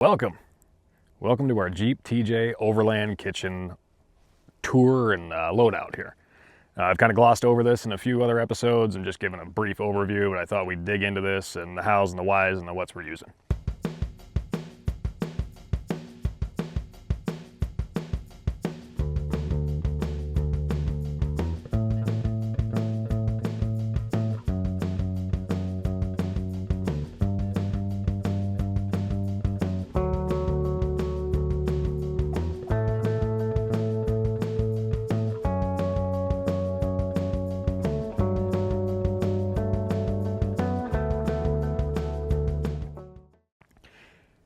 Welcome to our Jeep TJ Overland kitchen tour and loadout here. I've kind of glossed over this in a few other episodes and just given a brief overview, but I thought we'd dig into this and the hows and the whys and the whats we're using.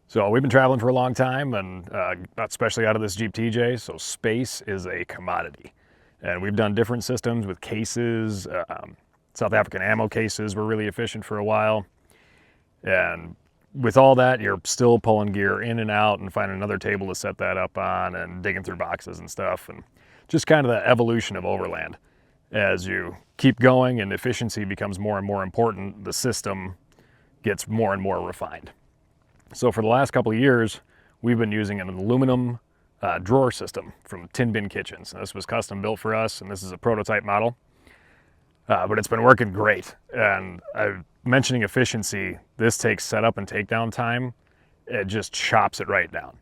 So we've been traveling for a long time, and especially out of this Jeep TJ, so space is a commodity. And we've done different systems with cases. South African ammo cases were really efficient for a while. And with all that, you're still pulling gear in and out and finding another table to set that up on and digging through boxes and stuff. And just kind of the evolution of Overland. As you keep going and efficiency becomes more and more important, the system gets more and more refined. So for the last couple of years, we've been using an aluminum drawer system from Tin Bin Kitchens. This was custom built for us, and this is a prototype model, but it's been working great. And mentioning efficiency, this takes setup and takedown time. It just chops it right down.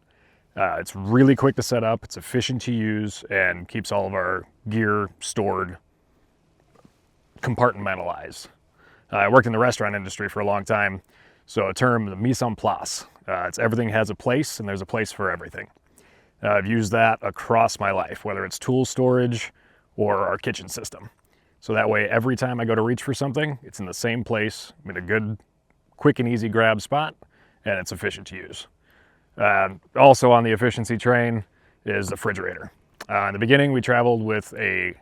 It's really quick to set up, it's efficient to use, and keeps all of our gear stored, compartmentalized. I worked in the restaurant industry for a long time. So a term, the mise en place. It's everything has a place, and there's a place for everything. I've used that across my life, whether it's tool storage or our kitchen system. So that way, every time I go to reach for something, it's in the same place, in a good, quick and easy grab spot, and it's efficient to use. Also on the efficiency train is the refrigerator. In the beginning, we traveled with a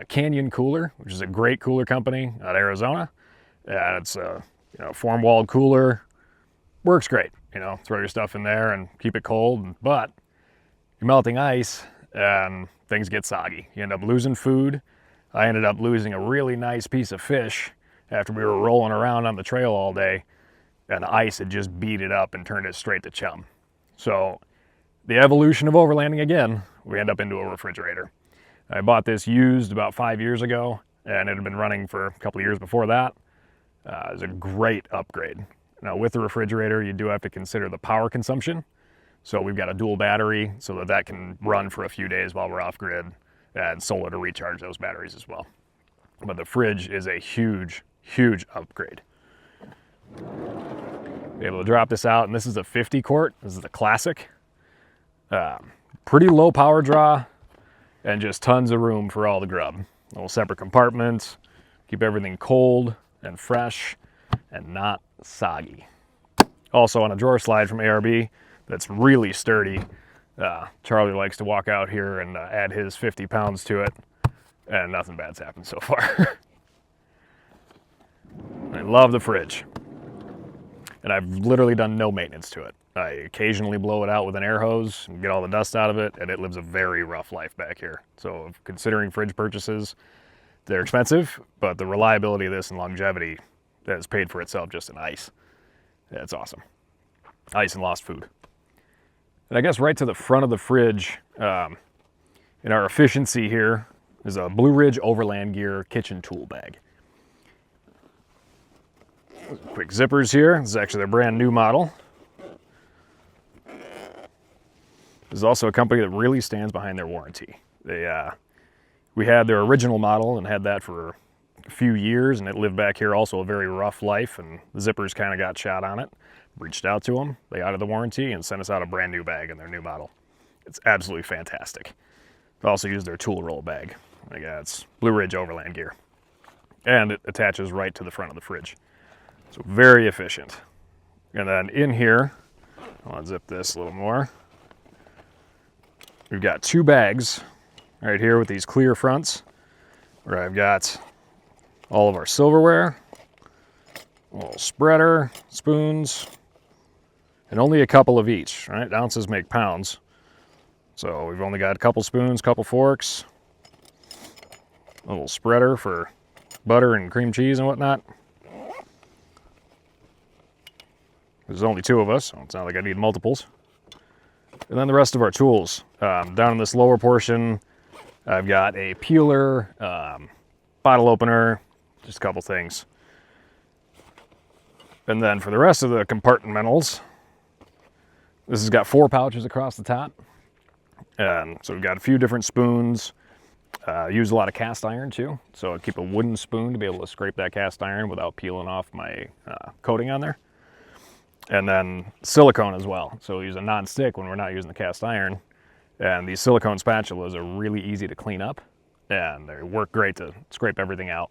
Canyon cooler, which is a great cooler company out of Arizona. It's a form-walled cooler, works great. Throw your stuff in there and keep it cold, but you're melting ice and things get soggy. You end up losing food. I ended up losing a really nice piece of fish after we were rolling around on the trail all day, and the ice had just beat it up and turned it straight to chum. So the evolution of overlanding again, we end up into a refrigerator. I bought this used about 5 years ago, and it had been running for a couple of years before that. It's a great upgrade. Now with the refrigerator, you do have to consider the power consumption. So we've got a dual battery so that can run for a few days while we're off grid, and solar to recharge those batteries as well. But the fridge is a huge, huge upgrade. Be able to drop this out, and this is a 50 quart. This is the classic. Pretty low power draw, and just tons of room for all the grub. Little separate compartments, keep everything cold and fresh and not soggy. Also on a drawer slide from ARB that's really sturdy. Charlie likes to walk out here and add his 50 pounds to it, and nothing bad's happened so far. I love the fridge, and I've literally done no maintenance to it. I occasionally blow it out with an air hose and get all the dust out of it, and it lives a very rough life back here. So considering fridge purchases, they're expensive, but the reliability of this and longevity has paid for itself just in ice. Yeah, it's awesome. Ice and lost food. And I guess right to the front of the fridge, in our efficiency here, is a Blue Ridge Overland Gear kitchen tool bag. Quick zippers here. This is actually their brand new model. This is also a company that really stands behind their warranty. We had their original model and had that for a few years, and it lived back here also a very rough life, and the zippers kind of got shot on it. Reached out to them, they honored the warranty and sent us out a brand new bag in their new model. It's absolutely fantastic. They also use their tool roll bag. Again, it's Blue Ridge Overland Gear. And it attaches right to the front of the fridge. So very efficient. And then in here, I'll unzip this a little more. We've got two bags right here with these clear fronts, where I've got all of our silverware, a little spreader, spoons, and only a couple of each, right? Ounces make pounds. So we've only got a couple spoons, couple forks, a little spreader for butter and cream cheese and whatnot. There's only 2 of us, so it's not like I need multiples. And then the rest of our tools. Down in this lower portion, I've got a peeler, bottle opener, just a couple things. And then for the rest of the compartmentals, this has got 4 pouches across the top. And so we've got a few different spoons. Use a lot of cast iron too. So I keep a wooden spoon to be able to scrape that cast iron without peeling off my coating on there. And then silicone as well. So we use a non-stick when we're not using the cast iron. And these silicone spatulas are really easy to clean up. And they work great to scrape everything out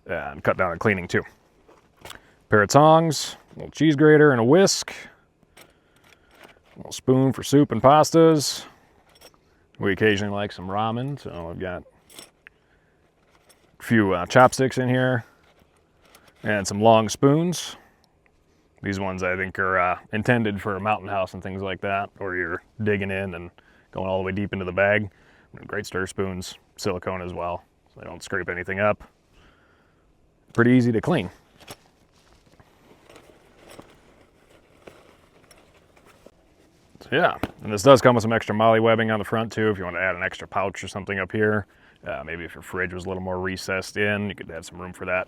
and cut down on cleaning too. Pair of tongs, a little cheese grater and a whisk. A little spoon for soup and pastas. We occasionally like some ramen, so I've got a few chopsticks in here and some long spoons. These ones I think are intended for a mountain house and things like that, or you're digging in and going all the way deep into the bag. Great stir spoons, silicone as well, so they don't scrape anything up. Pretty easy to clean. So yeah, and this does come with some extra molly webbing on the front too, if you want to add an extra pouch or something up here. Maybe if your fridge was a little more recessed in, you could have some room for that.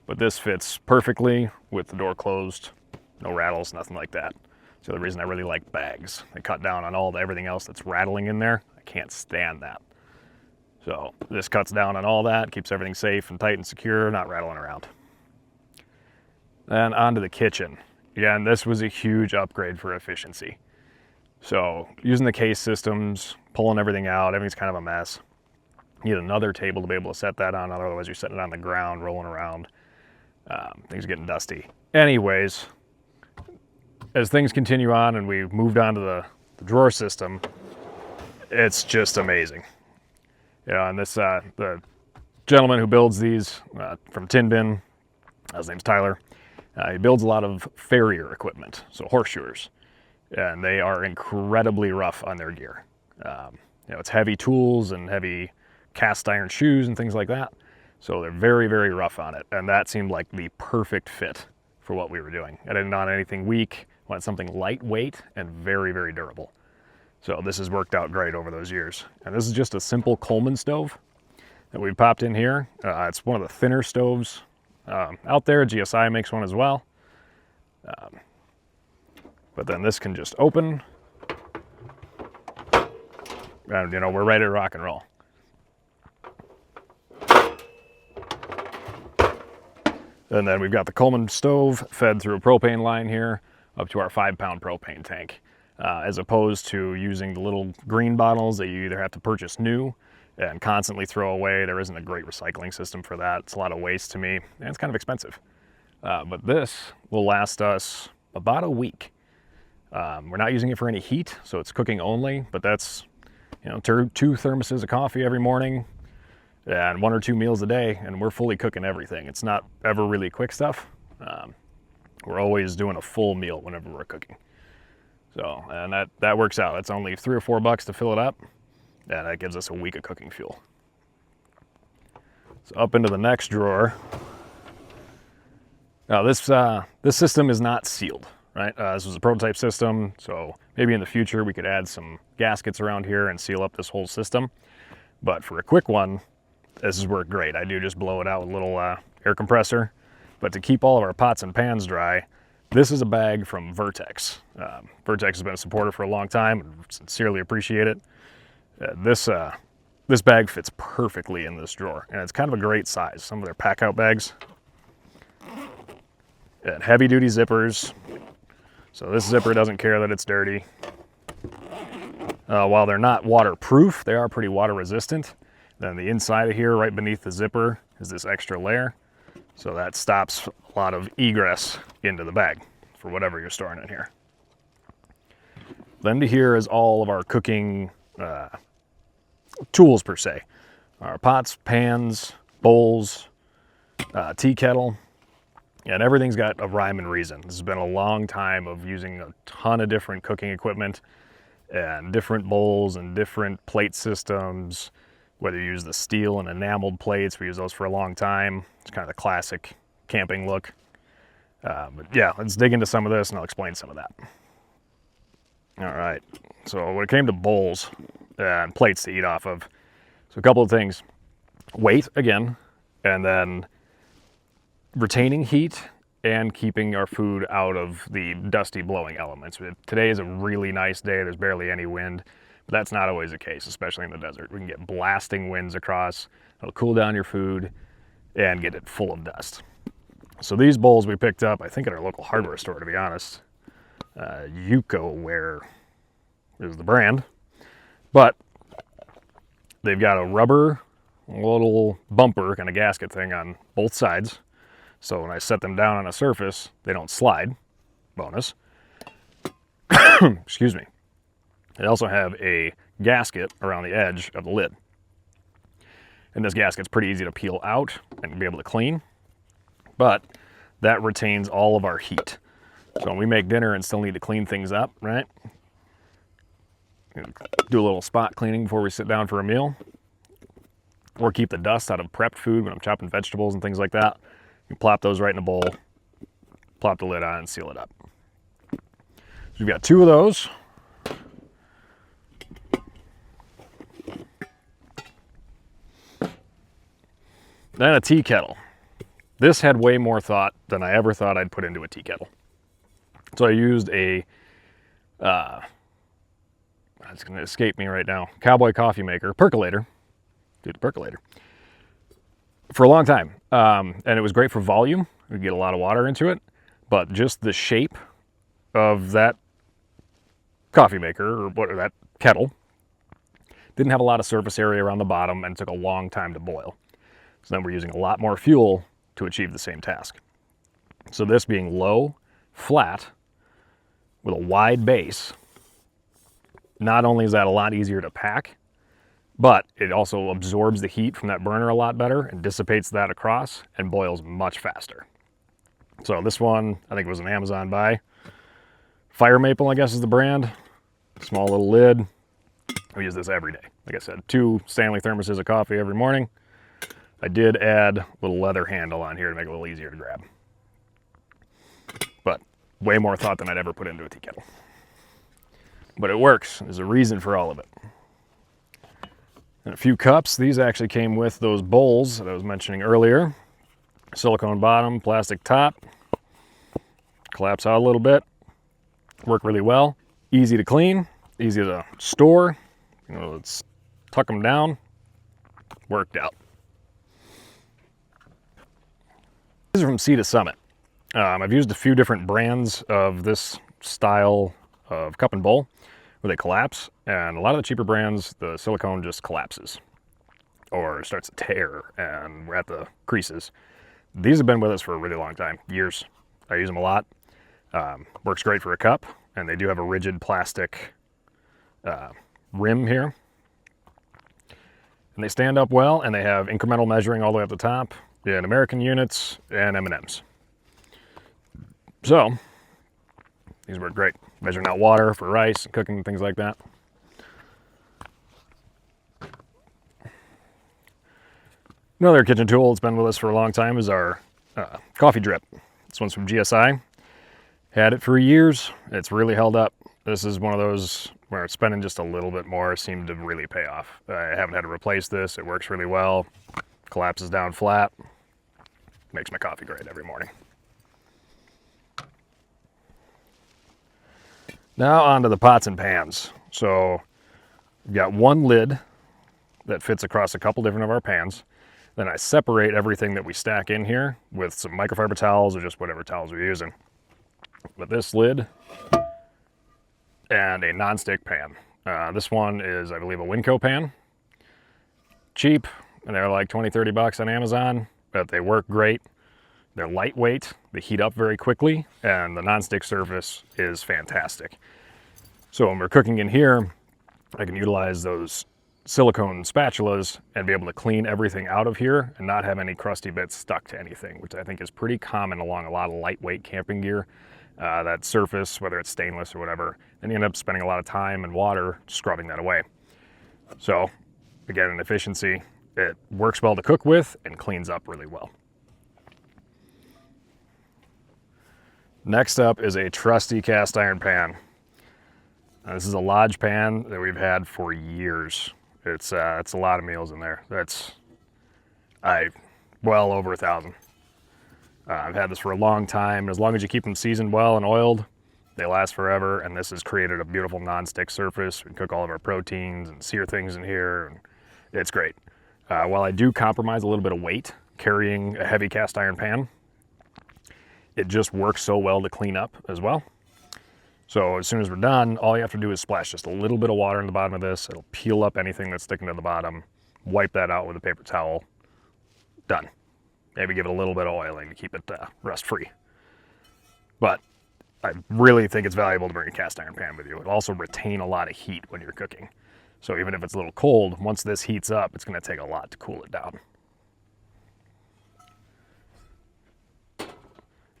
But this fits perfectly with the door closed, no rattles, nothing like that. It's the other reason I really like bags. They cut down on everything else that's rattling in there. I can't stand that. So this cuts down on all that, keeps everything safe and tight and secure, not rattling around. Then onto the kitchen. Again, this was a huge upgrade for efficiency. So using the case systems, pulling everything out, everything's kind of a mess. You need another table to be able to set that on, otherwise you're setting it on the ground, rolling around. Things are getting dusty. Anyways, as things continue on and we moved on to the drawer system, it's just amazing. You know, and this, the gentleman who builds these from Tin Bin, his name's Tyler, he builds a lot of farrier equipment, so horseshoers. And they are incredibly rough on their gear. You know, it's heavy tools and heavy cast iron shoes and things like that. So they're very, very rough on it. And that seemed like the perfect fit for what we were doing. I didn't want anything weak, I wanted something lightweight and very, very durable. So this has worked out great over those years. And this is just a simple Coleman stove that we popped in here. It's one of the thinner stoves out there. GSI makes one as well. But then this can just open, and you know, we're ready to rock and roll. And then we've got the Coleman stove fed through a propane line here up to our 5-pound propane tank, as opposed to using the little green bottles that you either have to purchase new and constantly throw away. There isn't a great recycling system for that. It's a lot of waste to me, and it's kind of expensive. But this will last us about a week. We're not using it for any heat, so it's cooking only, but that's, you know, 2 thermoses of coffee every morning and 1 or 2 meals a day, and we're fully cooking everything. It's not ever really quick stuff. We're always doing a full meal whenever we're cooking. So, and that works out. It's only $3 or $4 to fill it up, and that gives us a week of cooking fuel. So up into the next drawer. Now this system is not sealed. Right? This was a prototype system, so maybe in the future we could add some gaskets around here and seal up this whole system. But for a quick one, this has worked great. I do just blow it out with a little air compressor. But to keep all of our pots and pans dry, this is a bag from Vertex. Vertex has been a supporter for a long time, and sincerely appreciate it. This bag fits perfectly in this drawer, and it's kind of a great size. Some of their pack-out bags. And heavy-duty zippers. So this zipper doesn't care that it's dirty. While they're not waterproof, they are pretty water resistant. Then the inside of here, right beneath the zipper, is this extra layer. So that stops a lot of egress into the bag for whatever you're storing in here. Then to here is all of our cooking tools per se. Our pots, pans, bowls, tea kettle. And everything's got a rhyme and reason. This has been a long time of using a ton of different cooking equipment and different bowls and different plate systems, whether you use the steel and enameled plates. We use those for a long time. It's kind of the classic camping look. But yeah, let's dig into some of this and I'll explain some of that. All right, so when it came to bowls and plates to eat off of, so a couple of things. Weight, again, and then retaining heat and keeping our food out of the dusty blowing elements. Today is a really nice day, there's barely any wind, but that's not always the case, especially in the desert. We can get blasting winds across, it'll cool down your food and get it full of dust. So these bowls we picked up, I think at our local hardware store, to be honest. Cookware is the brand, but they've got a rubber little bumper kind of gasket thing on both sides. So when I set them down on a surface, they don't slide. Bonus. Excuse me. They also have a gasket around the edge of the lid. And this gasket's pretty easy to peel out and be able to clean, but that retains all of our heat. So when we make dinner and still need to clean things up, right? Do a little spot cleaning before we sit down for a meal, or keep the dust out of prepped food when I'm chopping vegetables and things like that. You plop those right in a bowl, plop the lid on and seal it up. So we've got 2 of those. Then a tea kettle. This had way more thought than I ever thought I'd put into a tea kettle. So I used a, it's gonna escape me right now, Cowboy coffee maker, percolator, dude, percolator, for a long time. And it was great for volume. We get a lot of water into it, but just the shape of that coffee maker, or that kettle, didn't have a lot of surface area around the bottom and took a long time to boil. So then we're using a lot more fuel to achieve the same task. So this being low, flat, with a wide base, not only is that a lot easier to pack, but it also absorbs the heat from that burner a lot better and dissipates that across and boils much faster. So this one, I think it was an Amazon buy. Fire Maple, I guess, is the brand. Small little lid. We use this every day. Like I said, 2 Stanley thermoses of coffee every morning. I did add a little leather handle on here to make it a little easier to grab. But way more thought than I'd ever put into a tea kettle. But it works. There's a reason for all of it. And a few cups. These actually came with those bowls that I was mentioning earlier. Silicone bottom, plastic top. Collapse out a little bit. Work really well. Easy to clean, easy to store. Let's tuck them down. Worked out. These are from Sea to Summit. I've used a few different brands of this style of cup and bowl where they collapse, and a lot of the cheaper brands, the silicone just collapses or starts to tear and we're at the creases. These have been with us for a really long time, years. I use them a lot. Works great for a cup, and they do have a rigid plastic rim here. And they stand up well, and they have incremental measuring all the way up the top in American units and M&Ms. So, these work great. Measuring out water for rice and cooking and things like that. Another kitchen tool that's been with us for a long time is our coffee drip. This one's from GSI. Had it for years. It's really held up. This is one of those where spending just a little bit more seemed to really pay off. I haven't had to replace this. It works really well. Collapses down flat. Makes my coffee great every morning. Now onto the pots and pans. So we've got one lid that fits across a couple different of our pans. Then I separate everything that we stack in here with some microfiber towels or just whatever towels we're using. With this lid and a non-stick pan. This one is, I believe, a Winco pan. Cheap, and they're like 20, 30 bucks on Amazon, but they work great. They're lightweight, they heat up very quickly, and the non-stick surface is fantastic. So when we're cooking in here, I can utilize those silicone spatulas and be able to clean everything out of here and not have any crusty bits stuck to anything, which I think is pretty common along a lot of lightweight camping gear. That surface, whether it's stainless or whatever, and you end up spending a lot of time and water scrubbing that away. So again, in efficiency, it works well to cook with and cleans up really well. Next up is a trusty cast iron pan. This is a Lodge pan that we've had for years. It's a lot of meals in there. That's well over 1,000. I've had this for a long time. As long as you keep them seasoned well and oiled, they last forever. And this has created a beautiful non-stick surface. We can cook all of our proteins and sear things in here. And it's great. While I do compromise a little bit of weight carrying a heavy cast iron pan, it just works so well to clean up as well. So as soon as we're done, all you have to do is splash just a little bit of water in the bottom of this. It'll peel up anything that's sticking to the bottom. Wipe that out with a paper towel. Done. Maybe give it a little bit of oiling to keep it rust-free. But I really think it's valuable to bring a cast iron pan with you. It'll also retain a lot of heat when you're cooking. So even if it's a little cold, once this heats up, it's going to take a lot to cool it down.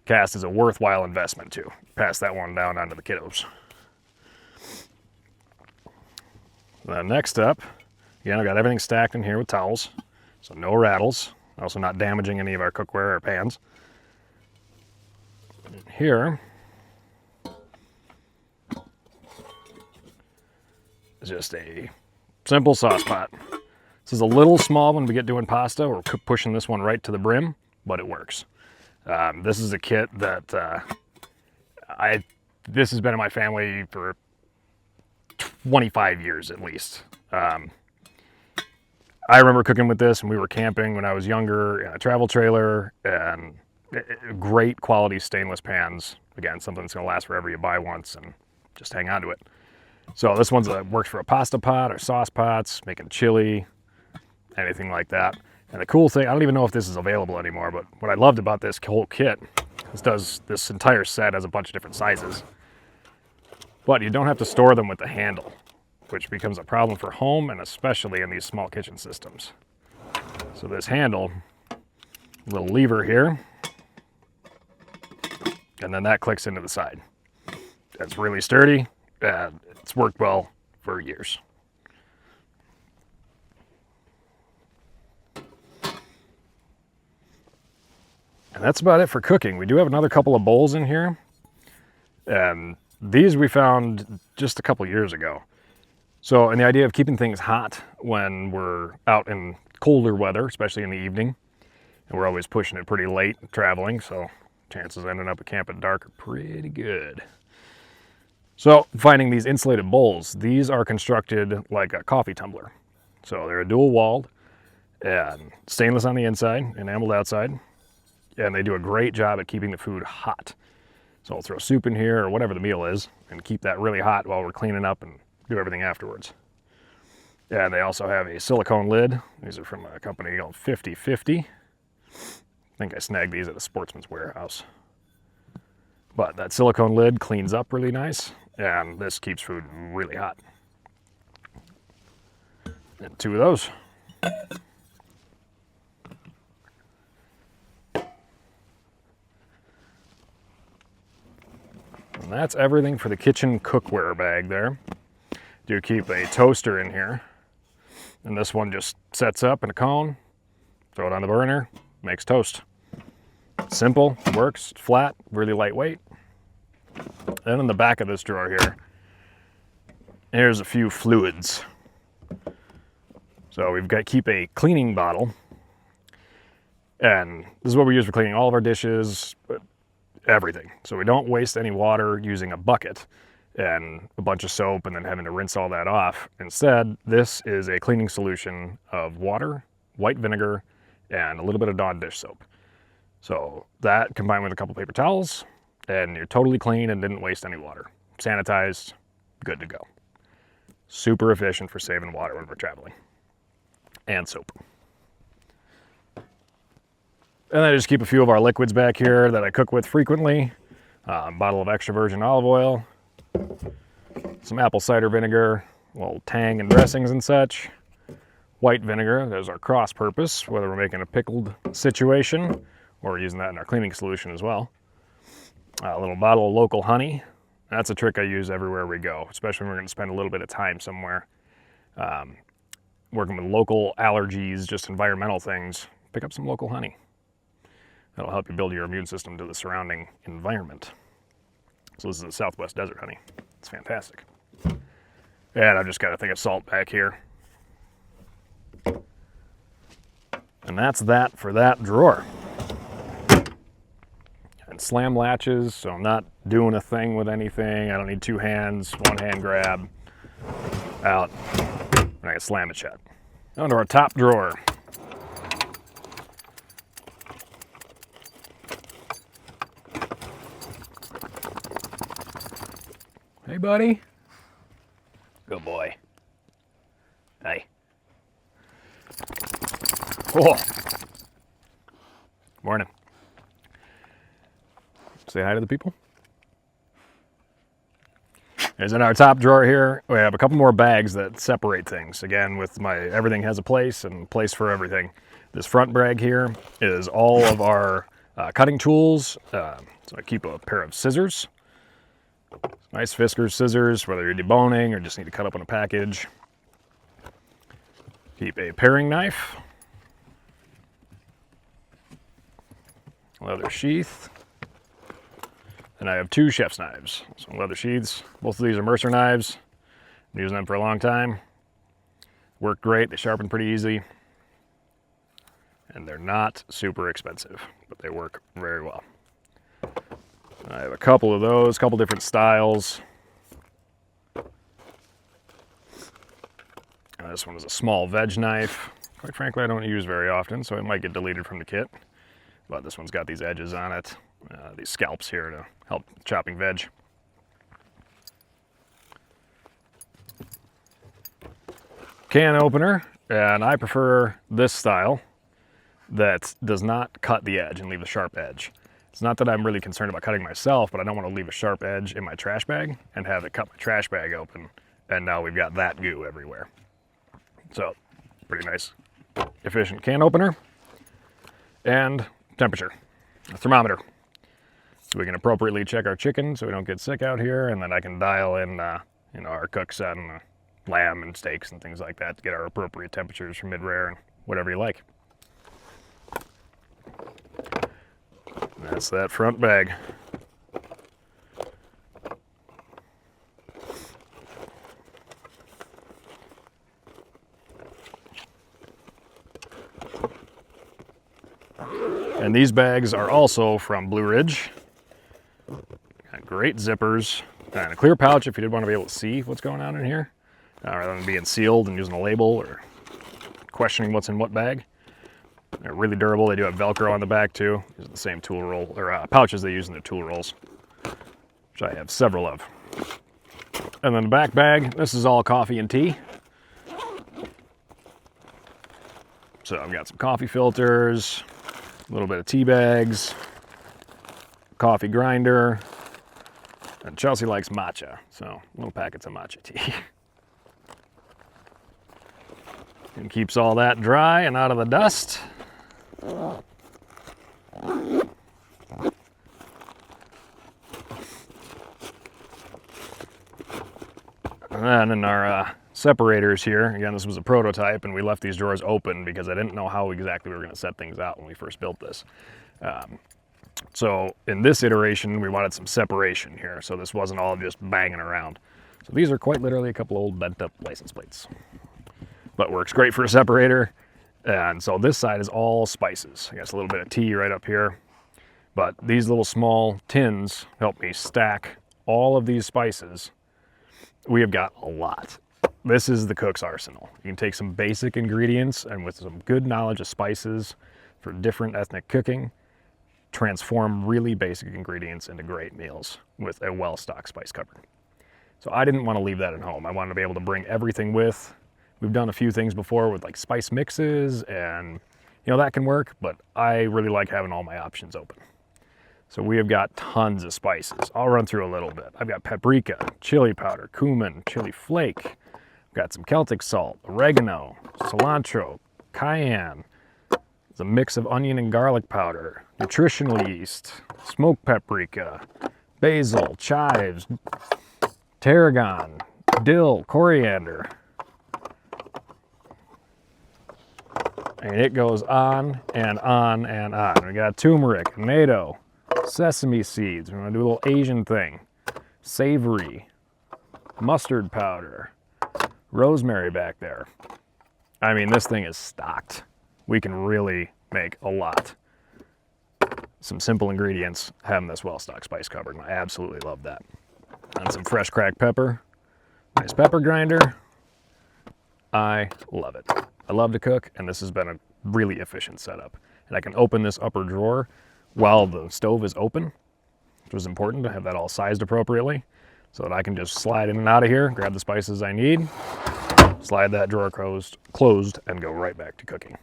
Cast is a worthwhile investment too. Pass that one down onto the kiddos. Next up, again, I've got everything stacked in here with towels, so no rattles. Also not damaging any of our cookware or pans. And here is just a simple sauce pot. This is a little small when we get doing pasta. We're pushing this one right to the brim, but it works. This is a kit that this has been in my family for 25 years at least. I remember cooking with this when we were camping when I was younger in a travel trailer, and great quality stainless pans. Again, something that's gonna last forever. You buy once and just hang on to it. So this one's works for a pasta pot or sauce pots, making chili, anything like that. And the cool thing, I don't even know if this is available anymore, but what I loved about this whole kit, this entire set has a bunch of different sizes, but you don't have to store them with the handle, which becomes a problem for home and especially in these small kitchen systems. So this handle, little lever here, and then that clicks into the side. It's really sturdy and it's worked well for years. And that's about it for cooking. We do have another couple of bowls in here, and these we found just a couple years ago. So, and the idea of keeping things hot when we're out in colder weather, especially in the evening, and we're always pushing it pretty late traveling, so chances of ending up at camp at dark are pretty good. So, finding these insulated bowls, these are constructed like a coffee tumbler. So they're dual walled and stainless on the inside, enameled outside. And they do a great job at keeping the food hot. So I'll throw soup in here or whatever the meal is and keep that really hot while we're cleaning up and do everything afterwards. And they also have a silicone lid. These are from a company called 50/50. I think I snagged these at a Sportsman's Warehouse. But that silicone lid cleans up really nice, and this keeps food really hot. And 2 of those. And that's everything for the kitchen cookware bag there. Do keep a toaster in here. And this one just sets up in a cone, throw it on the burner, makes toast. Simple, works, flat, really lightweight. Then in the back of this drawer here, here's a few fluids. So we've got keep a cleaning bottle. And this is what we use for cleaning all of our dishes, everything. So we don't waste any water using a bucket and a bunch of soap and then having to rinse all that off. Instead, this is a cleaning solution of water, white vinegar, and a little bit of Dawn dish soap. So that combined with a couple paper towels, and you're totally clean and didn't waste any water. Sanitized, good to go. Super efficient for saving water when we're traveling. And soap. And I just keep a few of our liquids back here that I cook with frequently. Bottle of extra virgin olive oil, some apple cider vinegar, a little tang and dressings and such. White vinegar, there's our cross purpose, whether we're making a pickled situation or we're using that in our cleaning solution as well. A little bottle of local honey. That's a trick I use everywhere we go, especially when we're going to spend a little bit of time somewhere. Working with local allergies, just environmental things, pick up some local honey. That'll help you build your immune system to the surrounding environment. So this is the Southwest Desert honey. It's fantastic. And I've just got a thing of salt back here. And that's that for that drawer. And slam latches, so I'm not doing a thing with anything. I don't need two hands, one hand grab, out, and I can slam it shut. Onto our top drawer. Hey, buddy. Good boy. Hey. Oh. Morning. Say hi to the people. As in our top drawer here, we have a couple more bags that separate things. Again, with my everything has a place and place for everything. This front bag here is all of our cutting tools. So I keep a pair of scissors. Nice Fiskars scissors, whether you're deboning or just need to cut up on a package. Keep a paring knife. Leather sheath. And I have two chef's knives, so leather sheaths. Both of these are Mercer knives. Been using them for a long time. Work great, they sharpen pretty easy. And they're not super expensive, but they work very well. I have a couple of those, a couple different styles. This one is a small veg knife. Quite frankly, I don't use very often, so it might get deleted from the kit. But this one's got these edges on it, these scalps here to help chopping veg. Can opener, and I prefer this style that does not cut the edge and leave a sharp edge. It's not that I'm really concerned about cutting myself, but I don't want to leave a sharp edge in my trash bag and have it cut my trash bag open, and now we've got that goo everywhere. So, pretty nice, efficient can opener. And temperature, a thermometer. So we can appropriately check our chicken so we don't get sick out here, and then I can dial in our cooks on lamb and steaks and things like that to get our appropriate temperatures for mid-rare and whatever you like. That's that front bag. And these bags are also from Blue Ridge. Got great zippers and a clear pouch if you did want to be able to see what's going on in here, rather than being sealed and using a label or questioning what's in what bag. They're really durable. They do have Velcro on the back too. These are the same tool roll or pouches they use in their tool rolls, which I have several of. And then the back bag, this is all coffee and tea. So I've got some coffee filters, a little bit of tea bags, coffee grinder, and Chelsea likes matcha, so little packets of matcha tea. And keeps all that dry and out of the dust. And then in our separators here, again, this was a prototype, and we left these drawers open because I didn't know how exactly we were going to set things out when we first built this. So in this iteration, we wanted some separation here, so this wasn't all just banging around. So these are quite literally a couple old bent up license plates, but works great for a separator. And so this side is all spices. I guess a little bit of tea right up here, but these little small tins help me stack all of these spices. We have got a lot. This is the cook's arsenal. You can take some basic ingredients and with some good knowledge of spices for different ethnic cooking, transform really basic ingredients into great meals with a well-stocked spice cupboard. So I didn't want to leave that at home. I wanted to be able to bring everything with. We've done a few things before with like spice mixes and that can work, but I really like having all my options open. So we have got tons of spices. I'll run through a little bit. I've got paprika, chili powder, cumin, chili flake. I've got some Celtic salt, oregano, cilantro, cayenne. It's a mix of onion and garlic powder, nutritional yeast, smoked paprika, basil, chives, tarragon, dill, coriander. And it goes on and on and on. We got turmeric, tomato, sesame seeds. We're gonna do a little Asian thing. savory, mustard powder, rosemary back there. I mean, this thing is stocked. We can really make a lot. Some simple ingredients, having this well-stocked spice cupboard. I absolutely love that. And some fresh cracked pepper. Nice pepper grinder. I love it. I love to cook, and this has been a really efficient setup. And I can open this upper drawer while the stove is open, which was important to have that all sized appropriately, so that I can just slide in and out of here, grab the spices I need, slide that drawer closed, and go right back to cooking.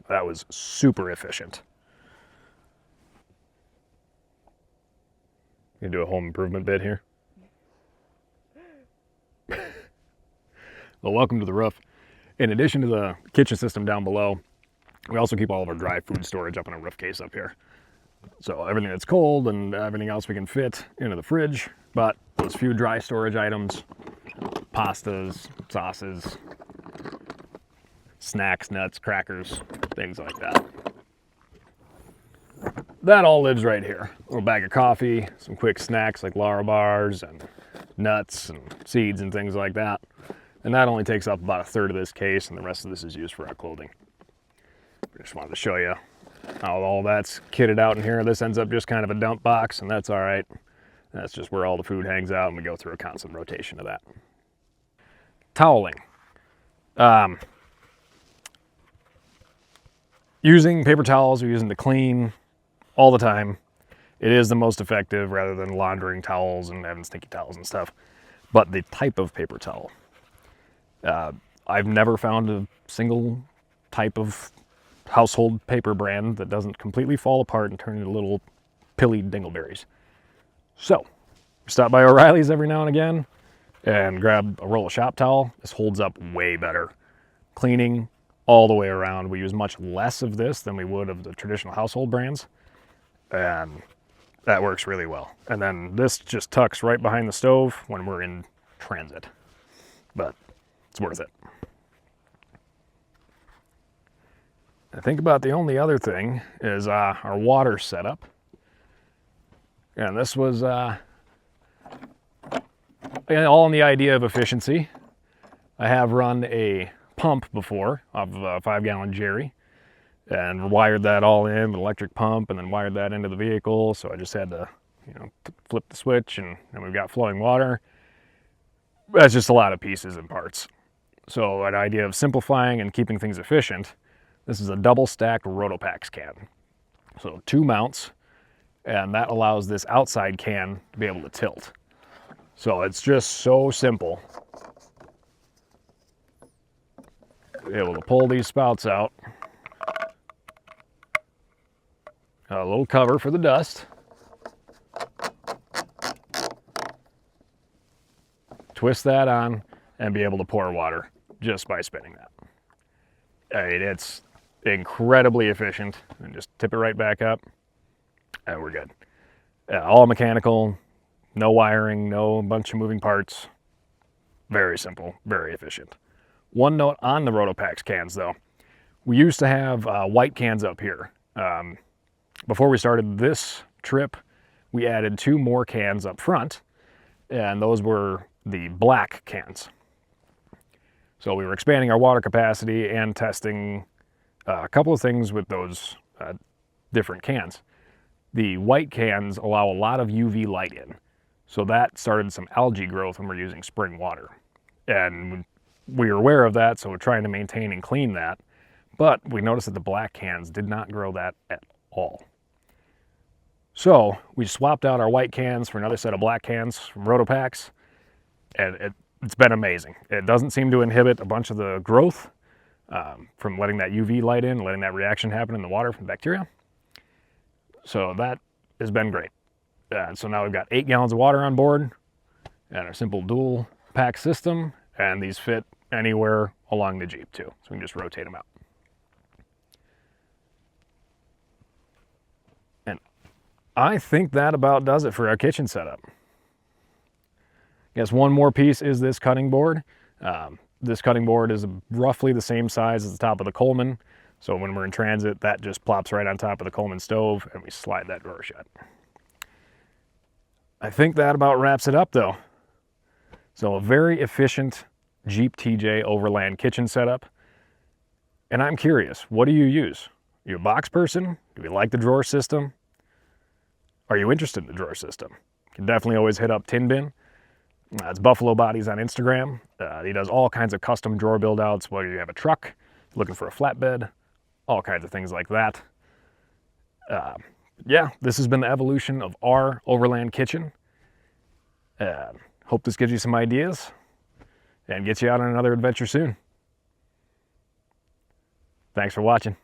That was super efficient. You do a home improvement bit here? Well, welcome to the roof. In addition to the kitchen system down below, we also keep all of our dry food storage up in a roof case up here. So everything that's cold and everything else we can fit into the fridge, but those few dry storage items, pastas, sauces, snacks, nuts, crackers, things like that. That all lives right here. A little bag of coffee, some quick snacks like Lara bars and nuts and seeds and things like that. And that only takes up about a third of this case, and the rest of this is used for our clothing. I just wanted to show you how all that's kitted out in here. This ends up just kind of a dump box, and that's all right. That's just where all the food hangs out, and we go through a constant rotation of that. Toweling. Using paper towels, we're using to clean all the time. It is the most effective rather than laundering towels and having sticky towels and stuff. But the type of paper towel. I've never found a single type of household paper brand that doesn't completely fall apart and turn into little pilly dingleberries. So, stop by O'Reilly's every now and again and grab a roll of shop towel. This holds up way better. Cleaning all the way around. We use much less of this than we would of the traditional household brands, and that works really well. And then this just tucks right behind the stove when we're in transit, but it's worth it. I think about the only other thing is our water setup. And this was all in the idea of efficiency. I have run a pump before of a 5-gallon Jerry and wired that all in with an electric pump and then wired that into the vehicle. So I just had to, flip the switch and we've got flowing water. That's just a lot of pieces and parts. So an idea of simplifying and keeping things efficient, this is a double stacked Rotopax can. So 2 mounts, and that allows this outside can to be able to tilt. So it's just so simple. Be able to pull these spouts out. A little cover for the dust. Twist that on and be able to pour water just by spinning that. I mean, it's incredibly efficient. And just tip it right back up and we're good. All mechanical, no wiring, no bunch of moving parts. Very simple, very efficient. One note on the Rotopax cans though. We used to have white cans up here. Before we started this trip, we added 2 more cans up front, and those were the black cans. So we were expanding our water capacity and testing a couple of things with those different cans. The white cans allow a lot of UV light in, so that started some algae growth when we're using spring water. And we were aware of that, so we're trying to maintain and clean that, but we noticed that the black cans did not grow that at all. So we swapped out our white cans for another set of black cans from Rotopax, and it's been amazing. It doesn't seem to inhibit a bunch of the growth from letting that UV light in, letting that reaction happen in the water from bacteria. So that has been great. So now we've got 8 gallons of water on board and a simple dual pack system, and these fit anywhere along the Jeep too. So we can just rotate them out. And I think that about does it for our kitchen setup. I guess one more piece is this cutting board. This cutting board is roughly the same size as the top of the Coleman. So when we're in transit, that just plops right on top of the Coleman stove and we slide that drawer shut. I think that about wraps it up though. So a very efficient Jeep TJ Overland kitchen setup. And I'm curious, what do you use? Are you a box person? Do you like the drawer system? Are you interested in the drawer system? You can definitely always hit up Tin Bin. It's Buffalo Bodies on Instagram. He does all kinds of custom drawer build outs, whether you have a truck, looking for a flatbed, all kinds of things like that. Yeah, this has been the evolution of our Overland kitchen. Hope this gives you some ideas and gets you out on another adventure soon. Thanks for watching.